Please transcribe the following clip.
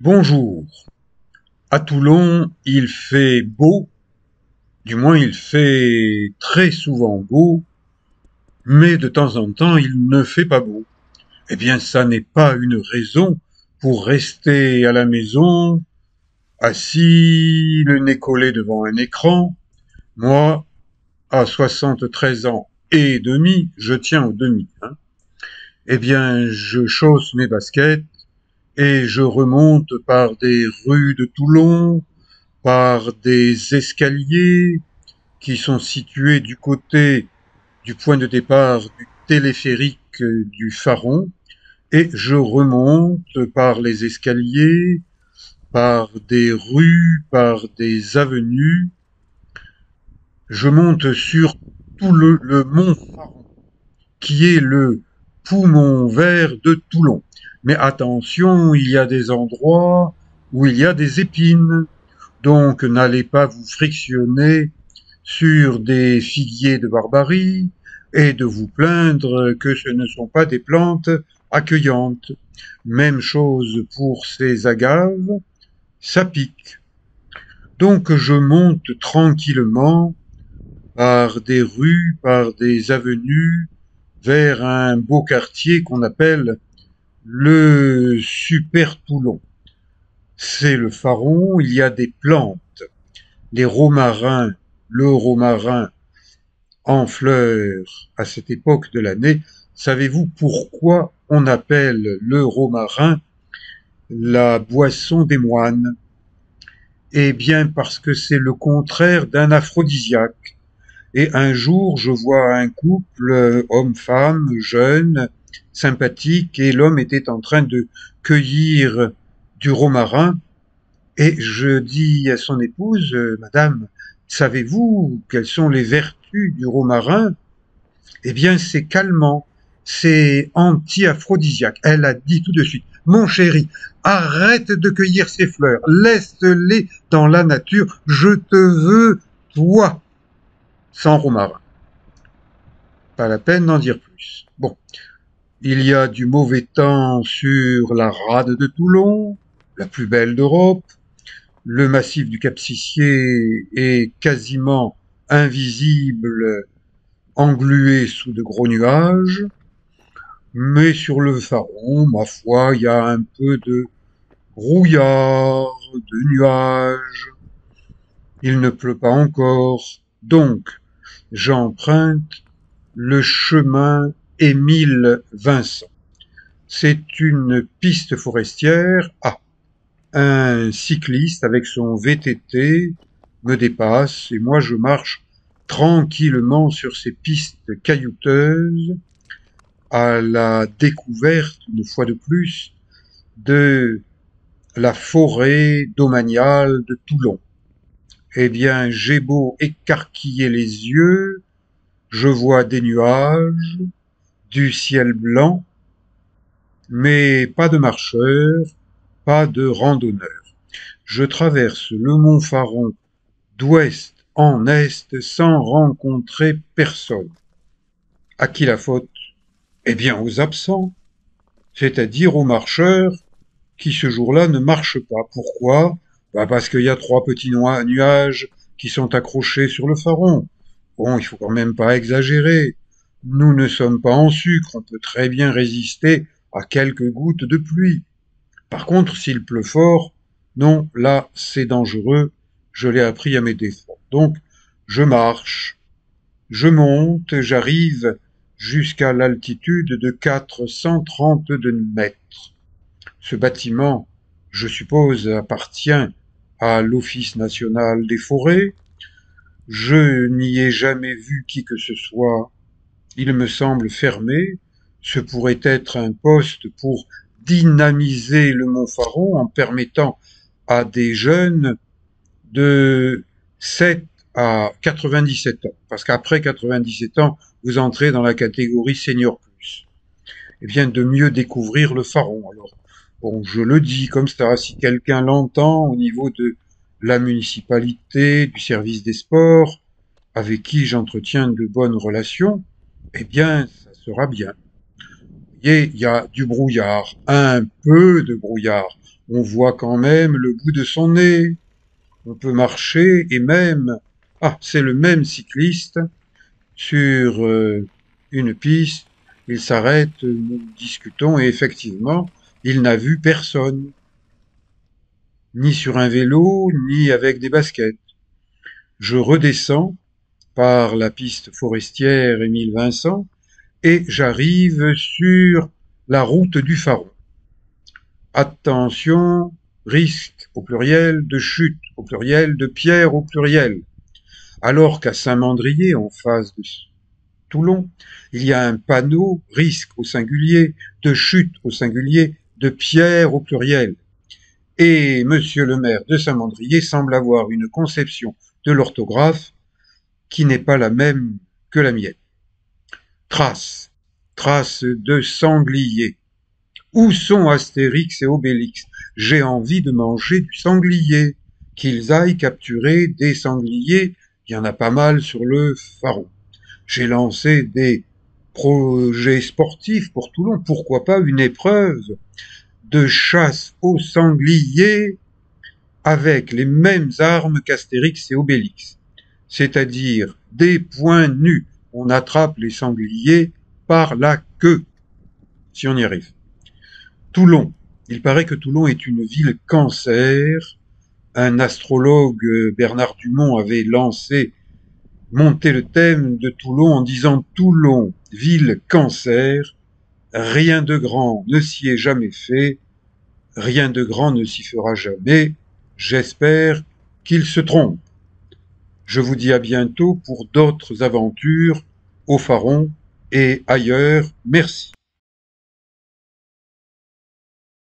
Bonjour. À Toulon, il fait beau, du moins il fait très souvent beau, mais de temps en temps il ne fait pas beau. Eh bien, ça n'est pas une raison pour rester à la maison, assis, le nez collé devant un écran. Moi, à 73 ans et demi, je tiens au demi, hein. Eh bien, je chausse mes baskets et je remonte par des rues de Toulon, par des escaliers qui sont situés du côté du point de départ du téléphérique du Pharon, et je remonte par les escaliers, par des rues, par des avenues. Je monte sur tout le mont Pharon, qui est le poumon vert de Toulon. Mais attention, il y a des endroits où il y a des épines, donc n'allez pas vous frictionner sur des figuiers de Barbarie et de vous plaindre que ce ne sont pas des plantes accueillantes. Même chose pour ces agaves, ça pique. Donc je monte tranquillement par des rues, par des avenues, vers un beau quartier qu'on appelle le Super Toulon. C'est le Pharon, il y a des plantes, les romarins, le romarin en fleurs à cette époque de l'année. Savez-vous pourquoi on appelle le romarin la boisson des moines? Eh bien parce que c'est le contraire d'un aphrodisiaque. Et un jour, je vois un couple homme-femme, jeune, sympathique, et l'homme était en train de cueillir du romarin, et je dis à son épouse, Madame, savez-vous quelles sont les vertus du romarin? Eh bien, c'est calmant, c'est anti-aphrodisiaque. Elle a dit tout de suite, mon chéri, arrête de cueillir ces fleurs, laisse-les dans la nature, je te veux, toi, sans romarin. Pas la peine d'en dire plus. Bon, il y a du mauvais temps sur la rade de Toulon, la plus belle d'Europe. Le massif du Cap-Sicié est quasiment invisible, englué sous de gros nuages. Mais sur le Pharon, ma foi, il y a un peu de brouillard, de nuages. Il ne pleut pas encore. Donc, j'emprunte le chemin Émile Vincent. C'est une piste forestière. Ah, un cycliste avec son VTT me dépasse et moi je marche tranquillement sur ces pistes caillouteuses à la découverte, une fois de plus, de la forêt domaniale de Toulon. Eh bien, j'ai beau écarquiller les yeux, je vois des nuages, du ciel blanc, mais pas de marcheurs, pas de randonneurs. Je traverse le mont Pharon d'ouest en est sans rencontrer personne. À qui la faute? Eh bien, aux absents, c'est-à-dire aux marcheurs qui ce jour-là ne marchent pas. Pourquoi? Parce qu'il y a trois petits nuages qui sont accrochés sur le Pharon. Bon, il faut quand même pas exagérer. Nous ne sommes pas en sucre, on peut très bien résister à quelques gouttes de pluie. Par contre, s'il pleut fort, non, là, c'est dangereux. Je l'ai appris à mes défauts. Donc, je marche, je monte, j'arrive jusqu'à l'altitude de 432 mètres. Ce bâtiment, je suppose, appartient à l'Office national des forêts. Je n'y ai jamais vu qui que ce soit. Il me semble fermé. Ce pourrait être un poste pour dynamiser le Mont Pharon en permettant à des jeunes de 7 à 97 ans. Parce qu'après 97 ans, vous entrez dans la catégorie senior plus. Eh bien, de mieux découvrir le Pharon. Alors, bon, je le dis comme ça, si quelqu'un l'entend au niveau de la municipalité, du service des sports, avec qui j'entretiens de bonnes relations, eh bien, ça sera bien. Vous voyez, il y a du brouillard, un peu de brouillard, On voit quand même le bout de son nez. On peut marcher et même... Ah, c'est le même cycliste sur une piste. Il s'arrête, nous discutons et effectivement, il n'a vu personne, ni sur un vélo, ni avec des baskets. Je redescends par la piste forestière Émile Vincent et j'arrive sur la route du Faron. Attention, risque au pluriel de chute, au pluriel de pierre au pluriel. Alors qu'à Saint-Mandrier, en face de Toulon, il y a un panneau risque au singulier, de chute au singulier, de pierre au pluriel. Et monsieur le maire de Saint-Mandrier semble avoir une conception de l'orthographe qui n'est pas la même que la mienne. Trace, trace de sanglier. Où sont Astérix et Obélix? J'ai envie de manger du sanglier. Qu'ils aillent capturer des sangliers, il y en a pas mal sur le Faron. J'ai lancé des projets sportifs pour Toulon. Pourquoi pas une épreuve de chasse aux sangliers avec les mêmes armes qu'Astérix et Obélix, c'est-à-dire des poings nus. On attrape les sangliers par la queue, si on y arrive. Toulon. Il paraît que Toulon est une ville cancer. Un astrologue, Bernard Dumont, avait monté le thème de Toulon en disant Toulon, ville cancer, rien de grand ne s'y est jamais fait, rien de grand ne s'y fera jamais. J'espère qu'il se trompe. Je vous dis à bientôt pour d'autres aventures au Faron et ailleurs. Merci.